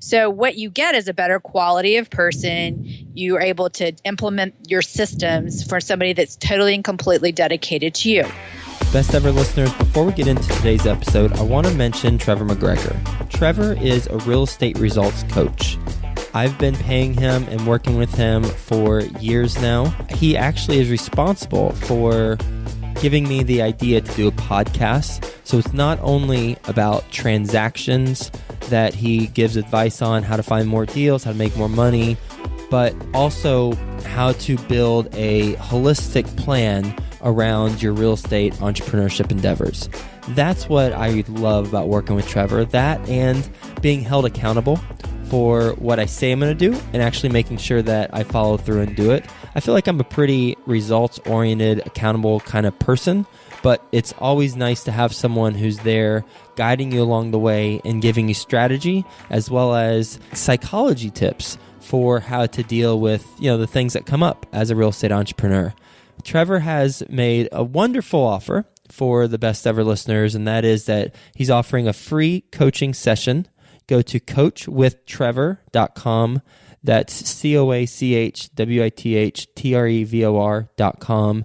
So what you get is a better quality of person. You are able to implement your systems for somebody that's totally and completely dedicated to you. Best ever listeners, before we get into today's episode, I want to mention Trevor McGregor. Trevor is a real estate results coach. I've been paying him and working with him for years now. He actually is responsible for giving me the idea to do a podcast. So it's not only about transactions that he gives advice on, how to find more deals, how to make more money, but also how to build a holistic plan around your real estate entrepreneurship endeavors. That's what I love about working with Trevor, that and being held accountable for what I say I'm going to do and actually making sure that I follow through and do it. I feel like I'm a pretty results-oriented, accountable kind of person, but it's always nice to have someone who's there guiding you along the way and giving you strategy as well as psychology tips for how to deal with, the things that come up as a real estate entrepreneur. Trevor has made a wonderful offer for the best ever listeners, and that is that he's offering a free coaching session. Go to coachwithtrevor.com. That's coachwithtrevor.com.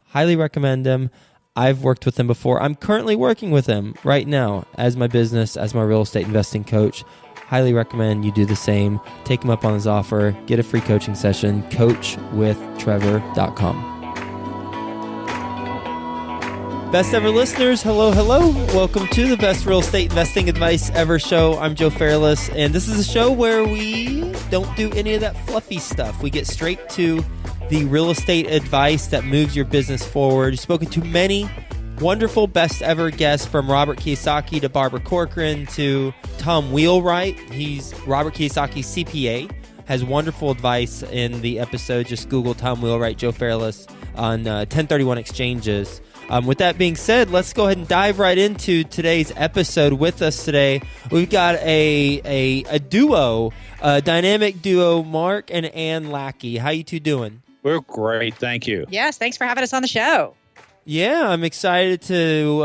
Highly recommend him. I've worked with him before. I'm currently working with him right now as my business, as my real estate investing coach. Highly recommend you do the same. Take him up on his offer. Get a free coaching session. coachwithtrevor.com. Best ever listeners, hello. Welcome to the Best Real Estate Investing Advice Ever show. I'm Joe Fairless, and this is a show where we don't do any of that fluffy stuff. We get straight to the real estate advice that moves your business forward. You've spoken to many wonderful best ever guests, from Robert Kiyosaki to Barbara Corcoran to Tom Wheelwright. He's Robert Kiyosaki's CPA, has wonderful advice in the episode. Just Google Tom Wheelwright, Joe Fairless on 1031 exchanges. With that being said, let's go ahead and dive right into today's episode. With us today, we've got a duo, a dynamic duo, Mark and Ann Lackey. How you two doing? We're great, thank you. Yes, thanks for having us on the show. Yeah, I'm excited to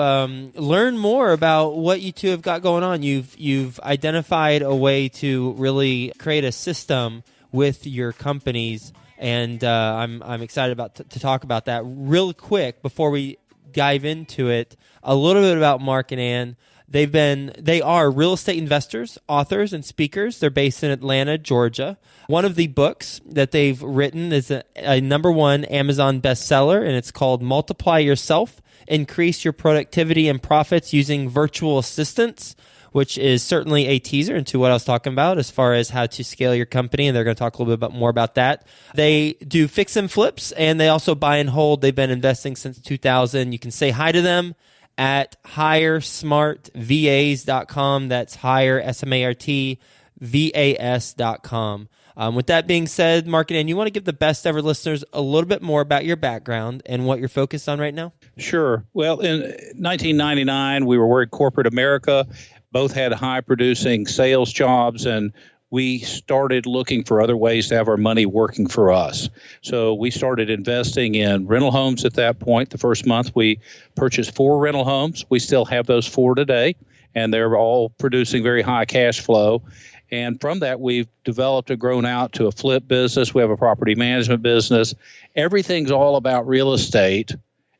learn more about what you two have got going on. You've identified a way to really create a system with your companies, and I'm excited to talk about that. Real quick before we dive into it, a little bit about Mark and Ann. They are real estate investors, authors, and speakers. They're based in Atlanta, Georgia. One of the books that they've written is a #1 Amazon bestseller, and it's called Multiply Yourself, Increase Your Productivity and Profits Using Virtual Assistants, which is certainly a teaser into what I was talking about as far as how to scale your company, and they're going to talk a little bit more about that. They do fix and flips, and they also buy and hold. They've been investing since 2000. You can say hi to them at hiresmartvas.com. That's hire, SMART, VAS.com. With that being said, Mark and Ann, you want to give the best ever listeners a little bit more about your background and what you're focused on right now? Sure. Well, in 1999, we were working corporate America. Both had high-producing sales jobs, and we started looking for other ways to have our money working for us. So we started investing in rental homes at that point. The first month, we purchased 4 rental homes. We still have those 4 today, and they're all producing very high cash flow. And from that, we've developed and grown out to a flip business. We have a property management business. Everything's all about real estate,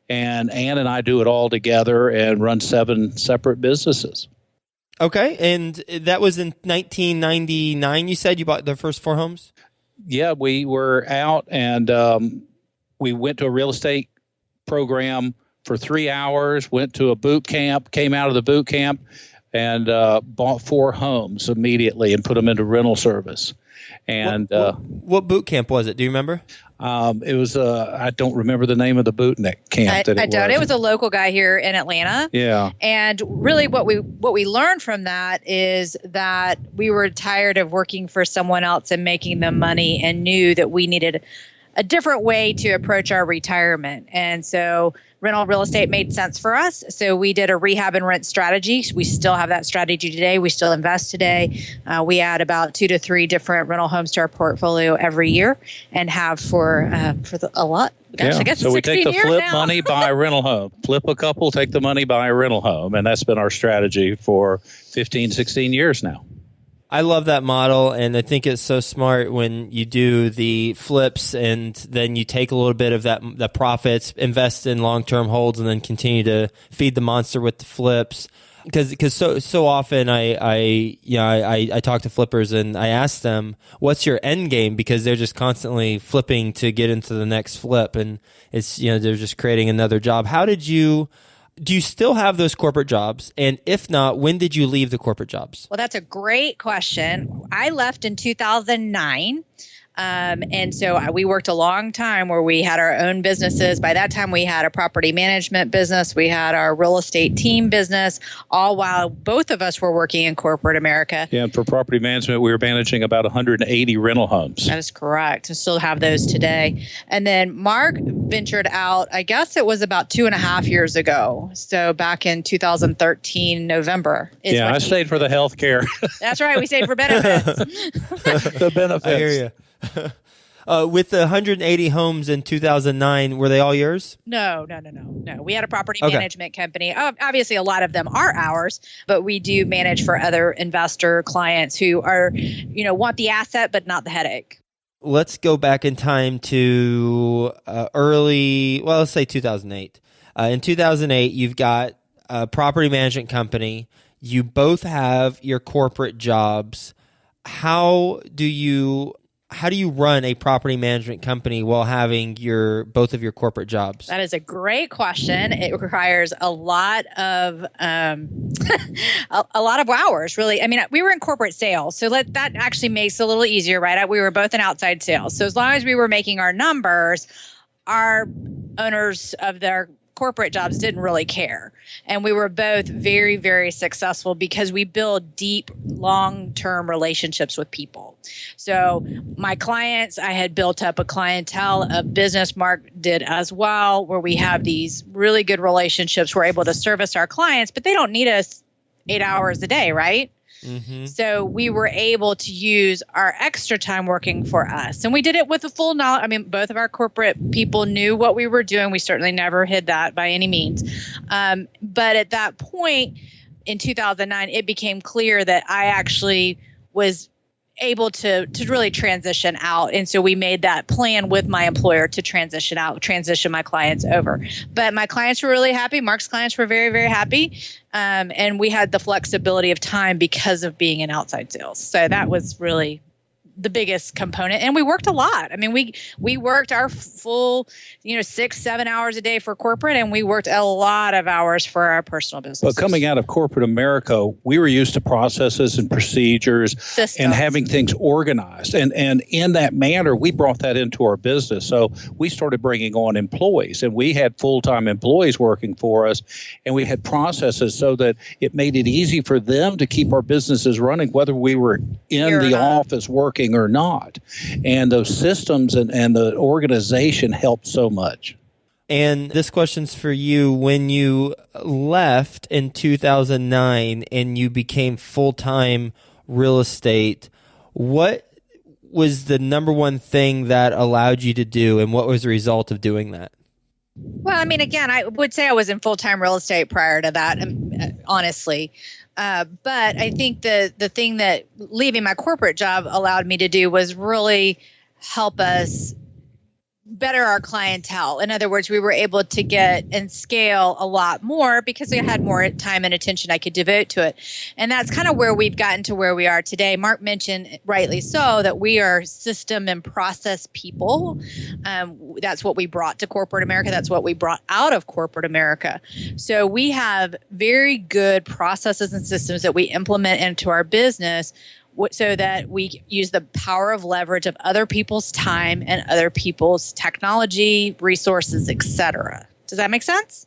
and Ann and I do it all together and run 7 separate businesses. Okay, and that was in 1999, you said you bought the first 4 homes? Yeah, we were out, and we went to a real estate program for 3 hours, went to a boot camp, came out of the boot camp, and bought 4 homes immediately and put them into rental service. And what boot camp was it? Do you remember? It was I don't remember the name of the boot camp. I don't. It was a local guy here in Atlanta. Yeah. And really, what we learned from that is that we were tired of working for someone else and making them money, and knew that we needed a different way to approach our retirement. And so rental real estate made sense for us. So we did a rehab and rent strategy. We still have that strategy today. We still invest today. We add about 2 to 3 different rental homes to our portfolio every year, and have for a lot. Gosh, yeah. I guess so we take the flip now. money, buy a rental home. Flip a couple, take the money, buy a rental home. And that's been our strategy for 15, 16 years now. I love that model, and I think it's so smart when you do the flips and then you take a little bit of the profits, invest in long-term holds, and then continue to feed the monster with the flips. Because so often I talk to flippers and I ask them, what's your end game? Because they're just constantly flipping to get into the next flip, and it's they're just creating another job. Do you still have those corporate jobs? And if not, when did you leave the corporate jobs? Well, that's a great question. I left in 2009. And so we worked a long time where we had our own businesses. By that time, we had a property management business. We had our real estate team business, all while both of us were working in corporate America. Yeah, and for property management, we were managing about 180 rental homes. That is correct. I still have those today. And then Mark ventured out, I guess it was about 2.5 years ago. So back in 2013, November. I stayed for the health care. That's right. We stayed for benefits. The benefits. I hear you. With the 180 homes in 2009, were they all yours? No. We had a property management company. Obviously, a lot of them are ours, but we do manage for other investor clients who are, want the asset, but not the headache. Let's go back in time to let's say 2008. In 2008, you've got a property management company. You both have your corporate jobs. How do you run a property management company while having both of your corporate jobs? That is a great question. It requires a lot of a lot of hours, really. I mean, we were in corporate sales, so that actually makes it a little easier, right? We were both in outside sales, so as long as we were making our numbers, our owners of their corporate jobs didn't really care. And we were both very, very successful because we build deep, long-term relationships with people. So my clients, I had built up a clientele of business. Mark did as well, where we have these really good relationships. We're able to service our clients, but they don't need us 8 hours a day, right? Mm-hmm. So we were able to use our extra time working for us. And we did it with a full knowledge. I mean, both of our corporate people knew what we were doing. We certainly never hid that by any means. But at that point in 2009, it became clear that I actually was able to really transition out. And so we made that plan with my employer to transition my clients over. But my clients were really happy. Mark's clients were very, very happy. And we had the flexibility of time because of being in outside sales. So that was really the biggest component. And we worked a lot. I mean, we worked our full, 6-7 hours a day for corporate, and we worked a lot of hours for our personal business. But coming out of corporate America, we were used to processes and procedures Systems. And having things organized. And in that manner, we brought that into our business. So we started bringing on employees, and we had full-time employees working for us, and we had processes so that it made it easy for them to keep our businesses running, whether we were in the office working or not. And those systems and the organization helped so much. And this question's for you. When you left in 2009 and you became full-time real estate, what was the number one thing that allowed you to do, and what was the result of doing that? Well, I mean, again, I would say I was in full-time real estate prior to that, honestly. But I think the thing that leaving my corporate job allowed me to do was really help us better our clientele. In other words, we were able to get and scale a lot more because we had more time and attention I could devote to it. And that's kind of where we've gotten to where we are today. Mark mentioned, rightly so, that we are system and process people. That's what we brought to corporate America. That's what we brought out of corporate America. So we have very good processes and systems that we implement into our business so that we use the power of leverage of other people's time and other people's technology, resources, etc. Does that make sense?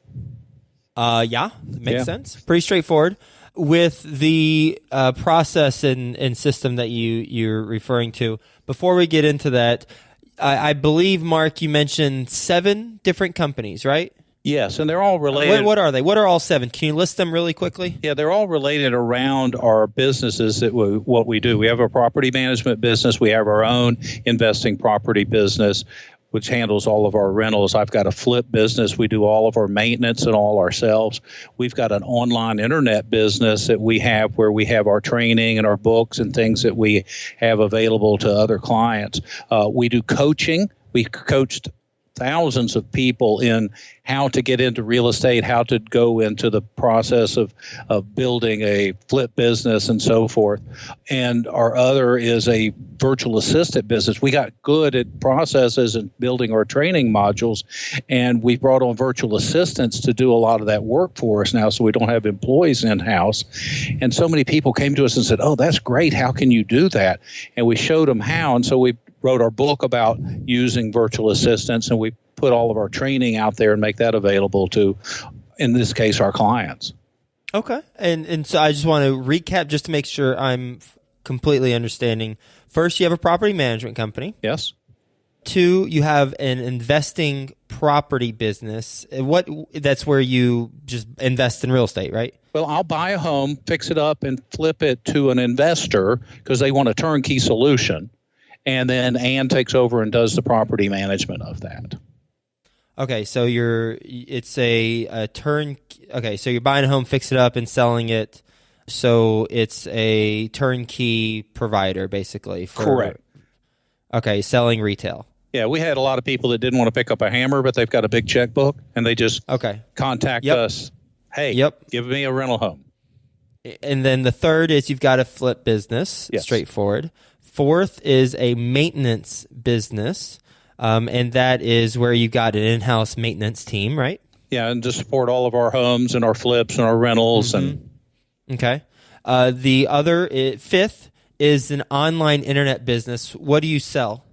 Yeah, it makes sense. Pretty straightforward. With the process and system that you're referring to, before we get into that, I believe, Mark, you mentioned 7 different companies, right? Yes, and they're all related. What are they? What are all 7? Can you list them really quickly? Yeah, they're all related around our businesses, what we do. We have a property management business. We have our own investing property business. which handles all of our rentals. I've got a flip business. We do all of our maintenance and all ourselves. We've got an online internet business that we have where we have our training and our books and things that we have available to other clients. We do coaching. We coached thousands of people in how to get into real estate, how to go into the process of building a flip business and so forth. And our other is a virtual assistant business. We got good at processes and building our training modules, and we brought on virtual assistants to do a lot of that work for us now, so we don't have employees in-house. And so many people came to us and said, oh, that's great. How can you do that? And we showed them how. And so we wrote our book about using virtual assistants, and we put all of our training out there and make that available to, in this case, our clients. Okay. And so I just want to recap just to make sure I'm completely understanding. First, you have a property management company. Yes. 2, you have an investing property business. That's where you just invest in real estate, right? Well, I'll buy a home, fix it up, and flip it to an investor because they want a turnkey solution. And then Ann takes over and does the property management of that. Okay, so it's a turn. Okay, so you're buying a home, fix it up, and selling it. So it's a turnkey provider, basically. Correct. Okay, selling retail. Yeah, we had a lot of people that didn't want to pick up a hammer, but they've got a big checkbook, and they just contact us. Hey, give me a rental home. And then the third is you've got a flip business, straightforward. 4th is a maintenance business, and that is where you've got an in-house maintenance team, right? Yeah, and to support all of our homes and our flips and our rentals. And okay. The other, 5th, is an online internet business. What do you sell?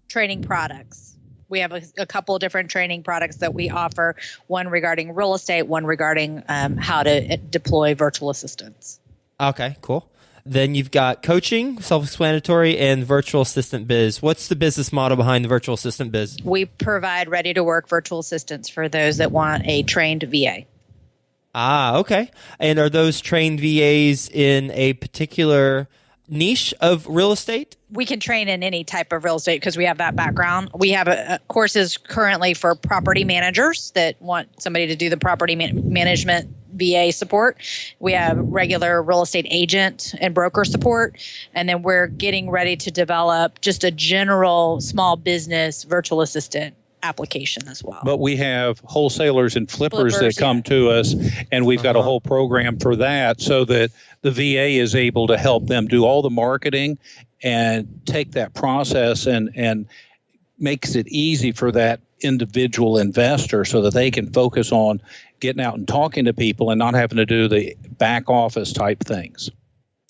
Training products. We have a couple of different training products that we offer, one regarding real estate, one regarding how to deploy virtual assistants. Okay, cool. Then you've got coaching, self-explanatory, and virtual assistant biz. What's the business model behind the virtual assistant biz? We provide ready-to-work virtual assistants for those that want a trained VA. Ah, okay. And are those trained VAs in a particular niche of real estate? We can train in any type of real estate because we have that background. We have courses currently for property managers that want somebody to do the property management VA support. We have regular real estate agent and broker support. And then we're getting ready to develop just a general small business virtual assistant application as well. But we have wholesalers and flippers that come to us, and we've got a whole program for that so that the VA is able to help them do all the marketing and take that process and makes it easy for that individual investor so that they can focus on getting out and talking to people and not having to do the back office type things.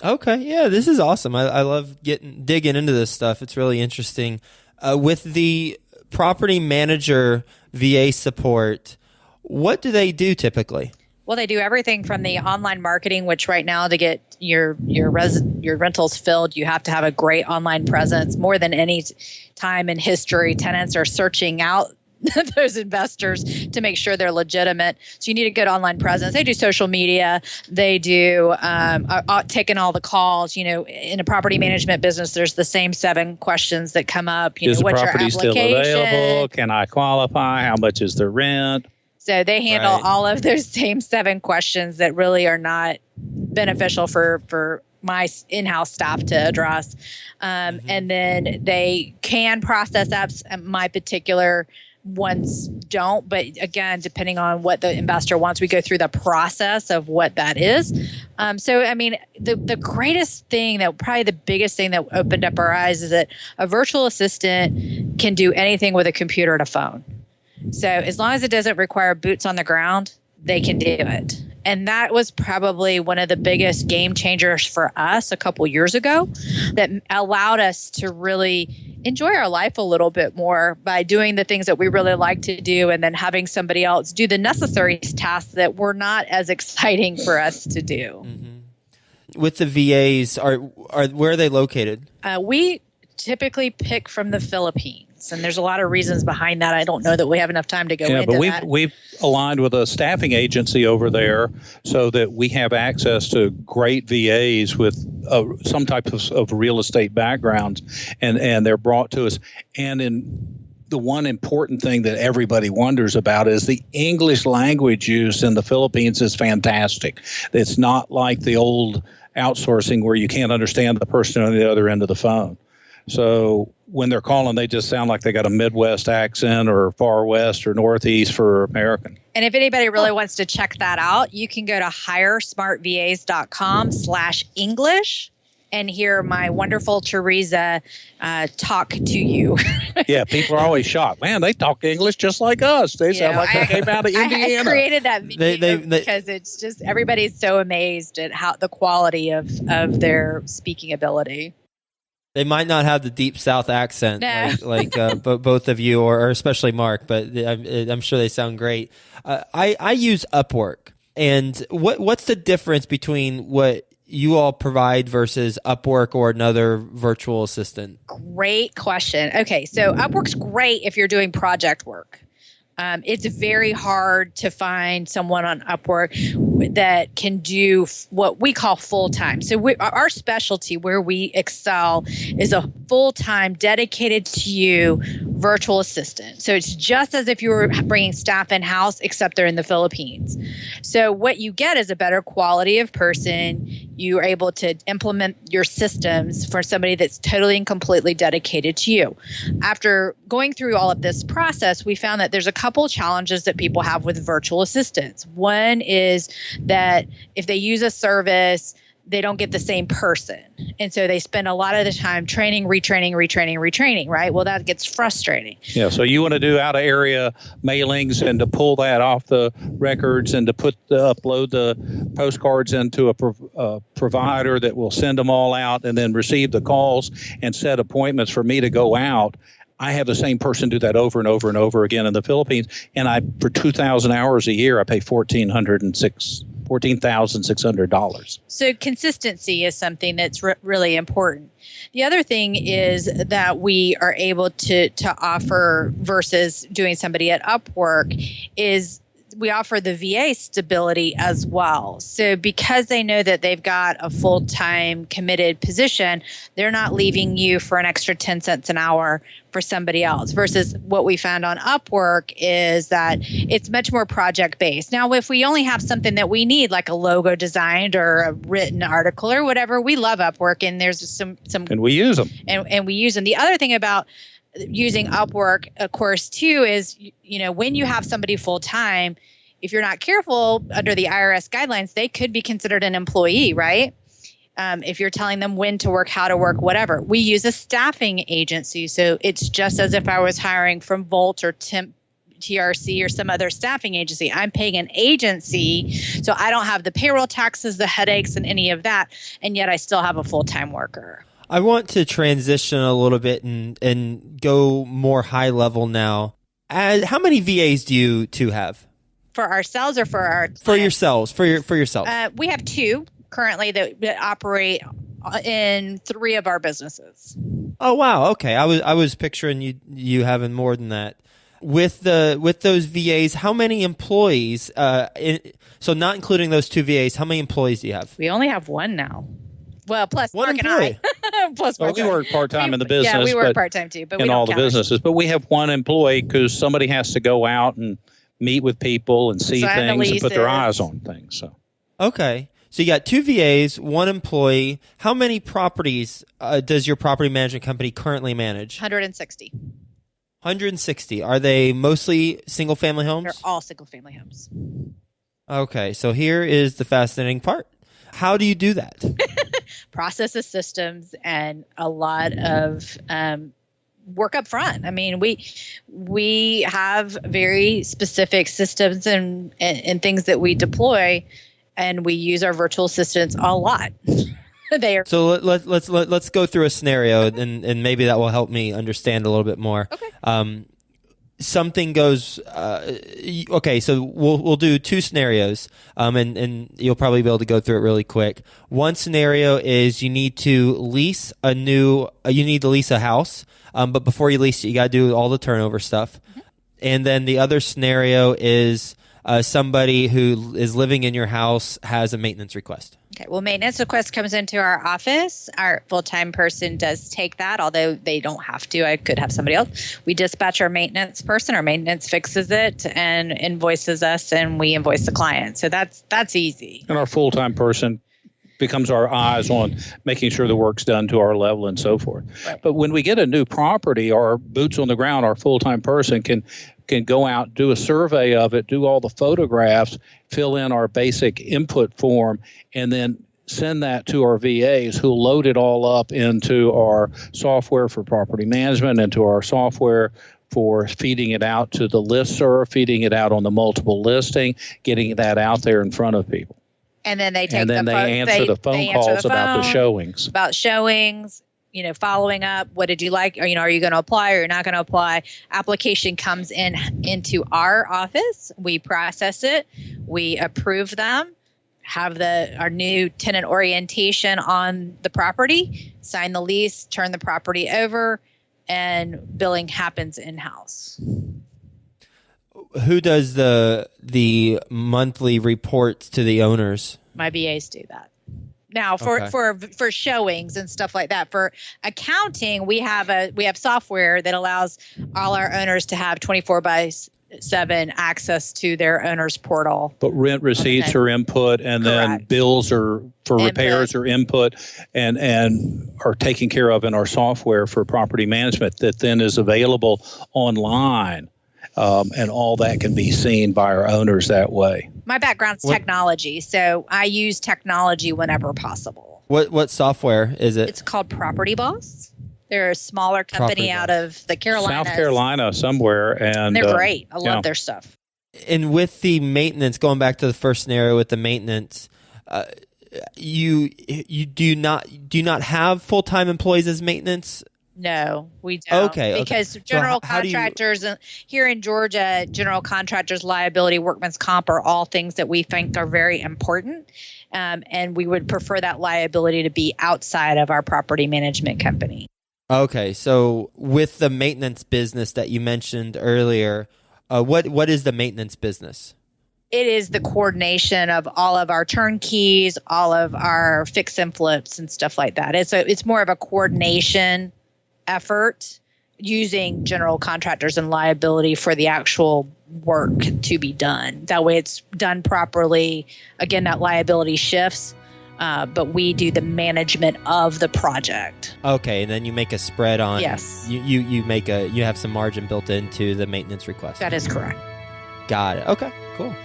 Okay. Yeah, this is awesome. I love digging into this stuff. It's really interesting. With the property manager VA support, what do they do typically? Well, they do everything from the online marketing, which right now to get your rentals filled, you have to have a great online presence. More than any time in history, tenants are searching out those investors to make sure they're legitimate. So you need a good online presence. They do social media. They do taking all the calls. You know, in a property management business, there's the same 7 questions that come up. Is the property still available? Can I qualify? How much is the rent? So they handle all of those same 7 questions that really are not beneficial for my in-house staff to address. And then they can process apps. My particular ones don't, but again, depending on what the investor wants, we go through the process of what that is. So, I mean, the greatest thing probably the biggest thing that opened up our eyes is that a virtual assistant can do anything with a computer and a phone. So as long as it doesn't require boots on the ground, they can do it. And that was probably one of the biggest game changers for us a couple years ago that allowed us to really enjoy our life a little bit more by doing the things that we really like to do and then having somebody else do the necessary tasks that were not as exciting for us to do. Mm-hmm. With the VAs, where are they located? We typically pick from the Philippines. And there's a lot of reasons behind that. I don't know that we have enough time to go into that. But we've aligned with a staffing agency over there so that we have access to great VAs with some type of real estate backgrounds, and they're brought to us. And in the one important thing that everybody wonders about is the English language used in the Philippines is fantastic. It's not like the old outsourcing where you can't understand the person on the other end of the phone. So when they're calling, they just sound like they got a Midwest accent or far west or northeast for American. And if anybody really wants to check that out, you can go to hiresmartvas.com/English and hear my wonderful Teresa talk to you. Yeah, people are always shocked. Man, they talk English just like us. They sound like they came out of Indiana. I created that video because it's just everybody's so amazed at how the quality of their speaking ability. They might not have the deep South accent like both of you, or especially Mark, but I'm sure they sound great. I use Upwork, and what's the difference between what you all provide versus Upwork or another virtual assistant? Great question. Okay, so Upwork's great if you're doing project work. It's very hard to find someone on Upwork that can do what we call full-time. So our specialty where we excel is a full-time, dedicated to you virtual assistant. So it's just as if you were bringing staff in-house, except they're in the Philippines. So what you get is a better quality of person. You are able to implement your systems for somebody that's totally and completely dedicated to you. After going through all of this process, we found that there's a couple challenges that people have with virtual assistants. One is that if they use a service, they don't get the same person. And so they spend a lot of the time training, retraining, right? Well, that gets frustrating. Yeah, so you want to do out-of-area mailings and to pull that off the records and to upload the postcards into a provider that will send them all out and then receive the calls and set appointments for me to go out. I have the same person do that over and over and over again in the Philippines, and for 2,000 hours a year, I pay $14,600. So consistency is something that's really important. The other thing is that we are able to offer versus doing somebody at Upwork is we offer the VA stability as well. So because they know that they've got a full-time committed position, they're not leaving you for an extra 10 cents an hour for somebody else, versus what we found on Upwork is that it's much more project-based. Now, if we only have something that we need, like a logo designed or a written article or whatever, we love Upwork, and there's some and we use them. And we use them. The other thing about using Upwork, of course, too, is, when you have somebody full-time, if you're not careful under the IRS guidelines, they could be considered an employee, right? If you're telling them when to work, how to work, whatever. We use a staffing agency. So it's just as if I was hiring from Volt or Temp TRC or some other staffing agency. I'm paying an agency, so I don't have the payroll taxes, the headaches, and any of that, and yet I still have a full-time worker. I want to transition a little bit and go more high level now. How many VAs do you two have? For ourselves or for our clients? For yourselves, for yourself. We have two currently that operate in 3 of our businesses. Oh wow, okay. I was picturing you having more than that. With those VAs, how many employees? So not including those 2 VAs, how many employees do you have? We only have 1 now. Well, plus one Mark employee. And I. Plus we work part-time in the business. Yeah, we work part-time too, but in all the businesses. But we have 1 employee because somebody has to go out and meet with people and see things and put their eyes on things. So okay. So you got 2 VAs, 1 employee. How many properties does your property management company currently manage? 160. 160. Are they mostly single-family homes? They're all single-family homes. Okay. So here is the fascinating part. How do you do that? Processes, systems, and a lot of work up front. I mean, we have very specific systems and things that we deploy, and we use our virtual assistants a lot. So let's go through a scenario, and maybe that will help me understand a little bit more. Okay. Something goes. Okay, so we'll do 2 scenarios, and you'll probably be able to go through it really quick. One scenario is you need to lease a house, but before you lease it, you got to do all the turnover stuff. Mm-hmm. And then the other scenario is somebody who is living in your house has a maintenance request? Okay. Well, maintenance request comes into our office. Our full-time person does take that, although they don't have to. I could have somebody else. We dispatch our maintenance person. Our maintenance fixes it and invoices us, and we invoice the client. So that's easy. And our full-time person becomes our eyes on making sure the work's done to our level and so forth. Right. But when we get a new property, our boots on the ground, our full-time person can go out, do a survey of it, do all the photographs, fill in our basic input form, and then send that to our VAs who load it all up into our software for property management, into our software for feeding it out to the listserv, feeding it out on the multiple listing, getting that out there in front of people. And then they take and then they answer the phone calls about the showings. About showings, following up. What did you like? Or, are you going to apply or you're not going to apply? Application comes into our office. We process it. We approve them. Have our new tenant orientation on the property. Sign the lease. Turn the property over, and billing happens in-house. Who does the monthly reports to the owners? My VAs do that. Now, for showings and stuff like that, for accounting, we have software that allows all our owners to have 24/7 access to their owners portal. But rent receipts are input, and then bills are for repairs are input, and are taken care of in our software for property management that then is available online. And all that can be seen by our owners that way. My background's technology, so I use technology whenever possible. What software is it? It's called Property Boss. They're a smaller company out of the Carolinas. South Carolina somewhere. And they're great. I love their stuff. And with the maintenance, going back to the first scenario with the maintenance, you do not have full-time employees as maintenance? No, we don't. Okay. Because general contractors here in Georgia, general contractors liability, workman's comp are all things that we think are very important. And we would prefer that liability to be outside of our property management company. Okay. So with the maintenance business that you mentioned earlier, what is the maintenance business? It is the coordination of all of our turnkeys, all of our fix and flips and stuff like that. It's more of a coordination effort using general contractors and liability for the actual work to be done. That way it's done properly. Again, that liability shifts, but we do the management of the project. Okay, and then you make a spread on. Yes. You have some margin built into the maintenance request. That is correct. Got it. Okay, cool.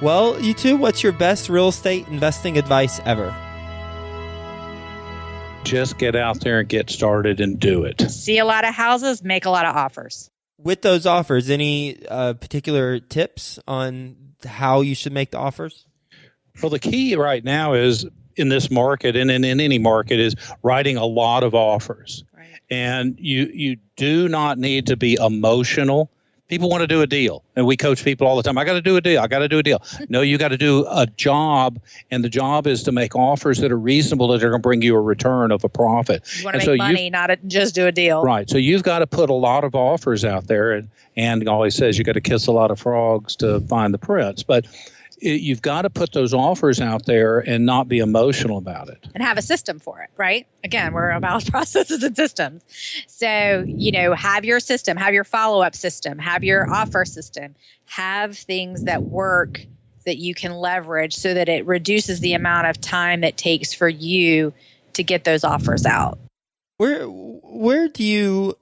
Well, you two, what's your best real estate investing advice ever? Just get out there and get started and do it. See a lot of houses, make a lot of offers. With those offers, any particular tips on how you should make the offers? Well, the key right now is in this market and in any market is writing a lot of offers. Right. And you do not need to be emotional. People want to do a deal, and we coach people all the time. I got to do a deal. I got to do a deal. No, you got to do a job, and the job is to make offers that are reasonable that are going to bring you a return of a profit. You want to make money, not just do a deal. Right. So you've got to put a lot of offers out there, and always says you got to kiss a lot of frogs to find the prince. But you've got to put those offers out there and not be emotional about it. And have a system for it, right? Again, we're about processes and systems. So, have your system, have your follow-up system, have your offer system, have things that work that you can leverage so that it reduces the amount of time it takes for you to get those offers out. Where do you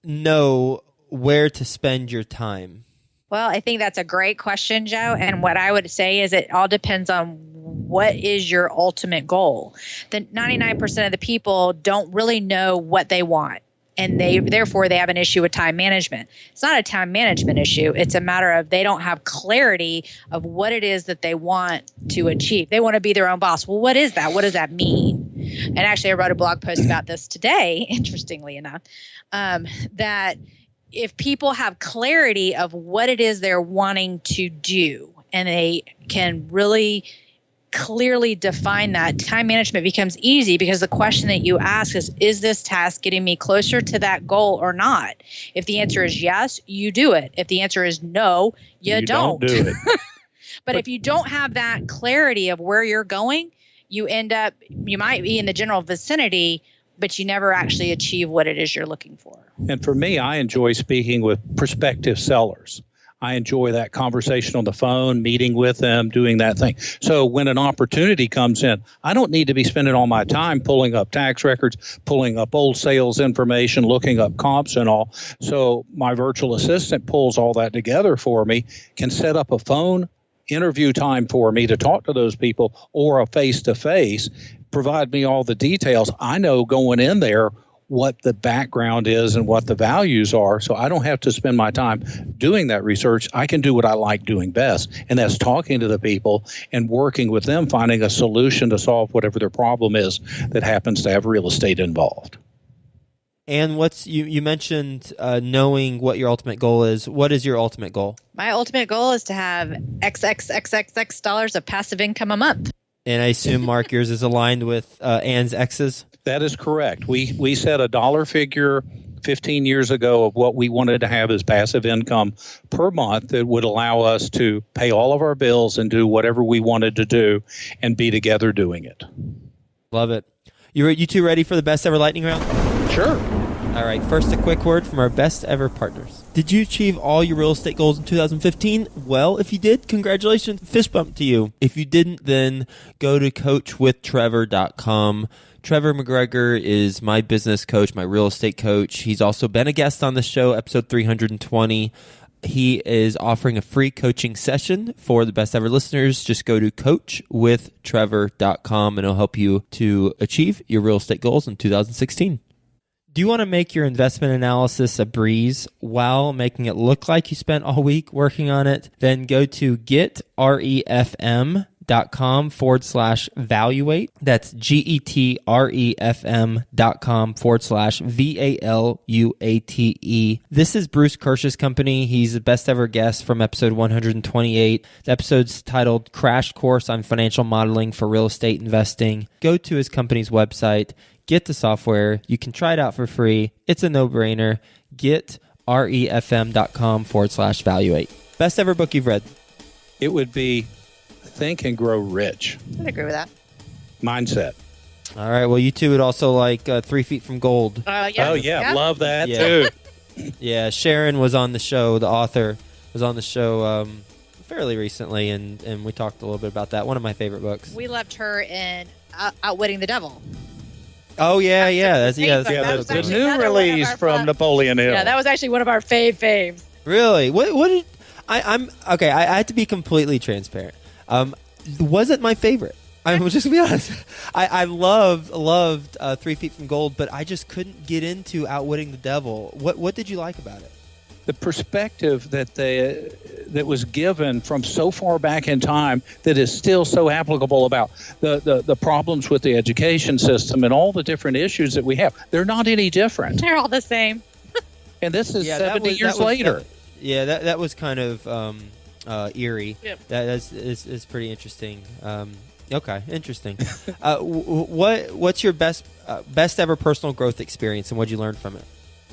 know where to spend your time? Well, I think that's a great question, Joe. And what I would say is it all depends on what is your ultimate goal. The 99% of the people don't really know what they want. And therefore they have an issue with time management. It's not a time management issue. It's a matter of they don't have clarity of what it is that they want to achieve. They want to be their own boss. Well, what is that? What does that mean? And actually, I wrote a blog post about this today, interestingly enough, that if people have clarity of what it is they're wanting to do and they can really clearly define that, time management becomes easy because the question that you ask is this task getting me closer to that goal or not? If the answer is yes, you do it. If the answer is no, you don't do it. But if you don't have that clarity of where you're going, you might be in the general vicinity, but you never actually achieve what it is you're looking for. And for me, I enjoy speaking with prospective sellers. I enjoy that conversation on the phone, meeting with them, doing that thing. So when an opportunity comes in, I don't need to be spending all my time pulling up tax records, pulling up old sales information, looking up comps and all. So my virtual assistant pulls all that together for me, can set up a phone interview time for me to talk to those people or a face-to-face, provide me all the details. I know going in there what the background is and what the values are, so I don't have to spend my time doing that research. I can do what I like doing best, and that's talking to the people and working with them, finding a solution to solve whatever their problem is that happens to have real estate involved. And you mentioned knowing what your ultimate goal is. What is your ultimate goal? My ultimate goal is to have XXXXX dollars of passive income a month. And I assume, Mark, yours is aligned with Ann's X's? That is correct. We set a dollar figure 15 years ago of what we wanted to have as passive income per month that would allow us to pay all of our bills and do whatever we wanted to do and be together doing it. Love it. You two ready for the best ever lightning round? Sure. All right, first a quick word from our best ever partners. Did you achieve all your real estate goals in 2015? Well, if you did, congratulations, fist bump to you. If you didn't, then go to coachwithtrevor.com. Trevor McGregor is my business coach, my real estate coach. He's also been a guest on the show, episode 320. He is offering a free coaching session for the best ever listeners. Just go to coachwithtrevor.com and it'll help you to achieve your real estate goals in 2016. Do you want to make your investment analysis a breeze while making it look like you spent all week working on it? Then go to getrefm.com/valuate. That's getrefm.com/VALUATE. This is Bruce Kirsch's company. He's the best ever guest from episode 128. The episode's titled Crash Course on Financial Modeling for Real Estate Investing. Go to his company's website. Get the software. You can try it out for free. It's a no-brainer. getrefm.com/valuate. Best ever book you've read? It would be Think and Grow Rich. I'd agree with that. Mindset. All right. Well, you two would also like 3 Feet from Gold. Yeah. Oh, yeah. Love that, Yeah. too. Yeah. Sharon was on the show. The author was on the show fairly recently, and we talked a little bit about that. One of my favorite books. We loved her in Outwitting the Devil. Oh, yeah. That's The new release from Napoleon Hill. Yeah, that was actually one of our faves. Really? What did I'm okay, I had to be completely transparent. Wasn't my favorite. I was just to be honest. I loved 3 Feet from Gold, but I just couldn't get into Outwitting the Devil. What did you like about it? The perspective that was given from so far back in time that is still so applicable about the problems with the education system and all the different issues that we have. They're not any different. They're all the same. And this is 70 years later. That was kind of eerie. Yep. That is pretty interesting. Okay, interesting. What's your best ever personal growth experience, and what did you learn from it?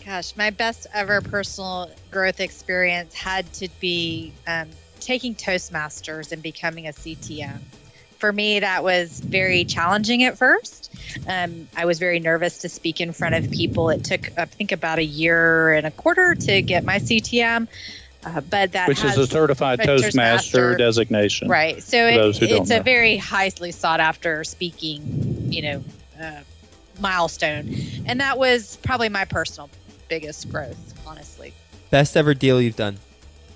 Gosh, my best ever personal growth experience had to be taking Toastmasters and becoming a CTM. For me, that was very challenging at first. I was very nervous to speak in front of people. It took, I think, about 1.25 years to get my CTM. Which is a certified Toastmaster designation. Right. So it's a very highly sought after speaking, milestone. And that was probably my personal biggest growth, honestly. Best ever deal you've done?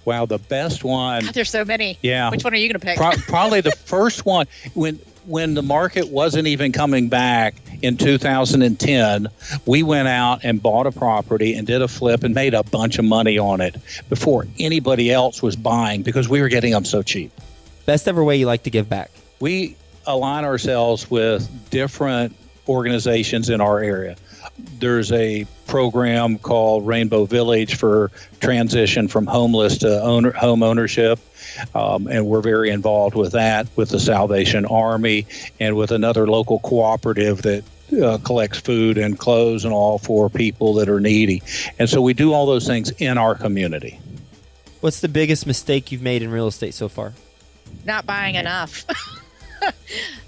Wow, the best one. God, there's so many. Yeah. Which one are you going to pick? Probably the first one when the market wasn't even coming back in 2010, we went out and bought a property and did a flip and made a bunch of money on it before anybody else was buying because we were getting them so cheap. Best ever way you like to give back? We align ourselves with different organizations in our area. There's a program called Rainbow Village for transition from homeless to home ownership. And we're very involved with that, with the Salvation Army and with another local cooperative that collects food and clothes and all for people that are needy. And so we do all those things in our community. What's the biggest mistake you've made in real estate so far? not buying enough.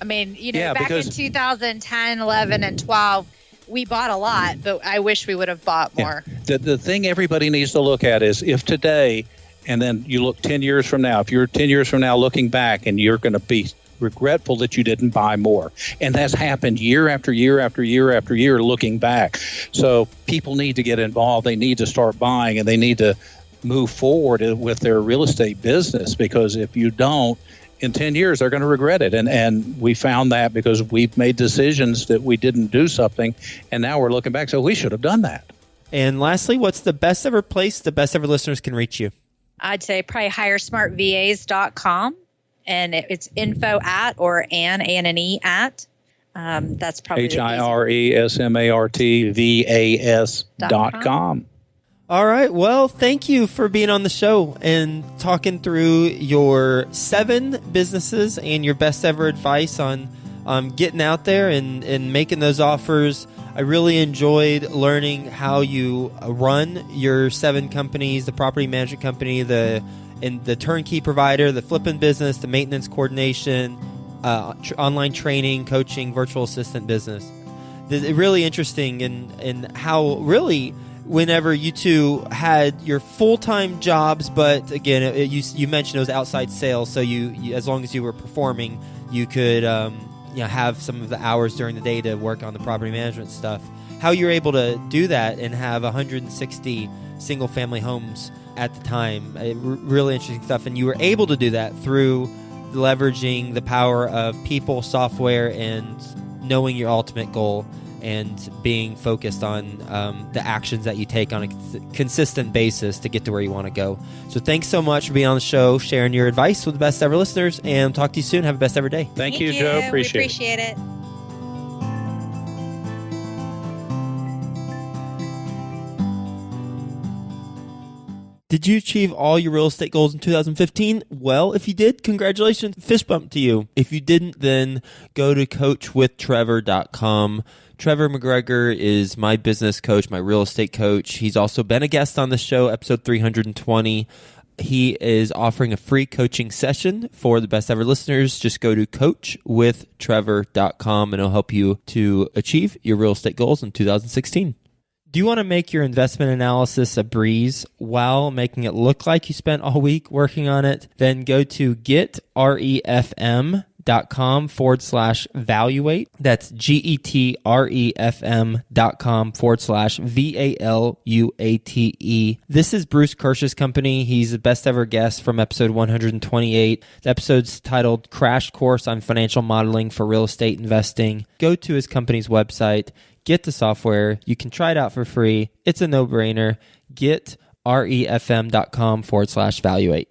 I mean, back in 2010, 11, and 12, we bought a lot, but I wish we would have bought more. The thing everybody needs to look at is if today, and then you look 10 years from now, if you're 10 years from now looking back, and you're going to be regretful that you didn't buy more. And that's happened year after year after year after year looking back. So people need to get involved. They need to start buying, and they need to move forward with their real estate business, because if you don't, in 10 years, they're going to regret it. And we found that because we've made decisions that we didn't do something, and now we're looking back, so we should have done that. And lastly, what's the best ever place the best ever listeners can reach you? I'd say probably hiresmartvas.com. And it's info at or A-N-N-E at. That's probably HIRESMARTVAS.com. All right. Well, thank you for being on the show and talking through your 7 businesses and your best ever advice on getting out there and making those offers. I really enjoyed learning how you run your 7 companies, the property management company, the turnkey provider, the flipping business, the maintenance coordination, online training, coaching, virtual assistant business. It's really interesting in how really whenever you two had your full-time jobs, but again, you mentioned it was outside sales, so you as long as you were performing, you could have some of the hours during the day to work on the property management stuff. How you're able to do that and have 160 single-family homes at the time. Really interesting stuff. And you were able to do that through leveraging the power of people, software, and knowing your ultimate goal and being focused on the actions that you take on a consistent basis to get to where you want to go. So thanks so much for being on the show, sharing your advice with the best ever listeners, and talk to you soon. Have a best ever day. Thank you, Joe. Appreciate it. Did you achieve all your real estate goals in 2015? Well, if you did, congratulations. Fist bump to you. If you didn't, then go to coachwithtrevor.com. Trevor McGregor is my business coach, my real estate coach. He's also been a guest on the show, episode 320. He is offering a free coaching session for the best ever listeners. Just go to coachwithtrevor.com and it'll help you to achieve your real estate goals in 2016. Do you want to make your investment analysis a breeze while making it look like you spent all week working on it? Then go to getrefm.com/valuate. That's getrefm.com/VALUATE. This is Bruce Kirsch's company. He's the best ever guest from episode 128. The episode's titled Crash Course on Financial Modeling for Real Estate Investing. Go to his company's website. Get the software. You can try it out for free. It's a no-brainer. Getrefm.com/valuate.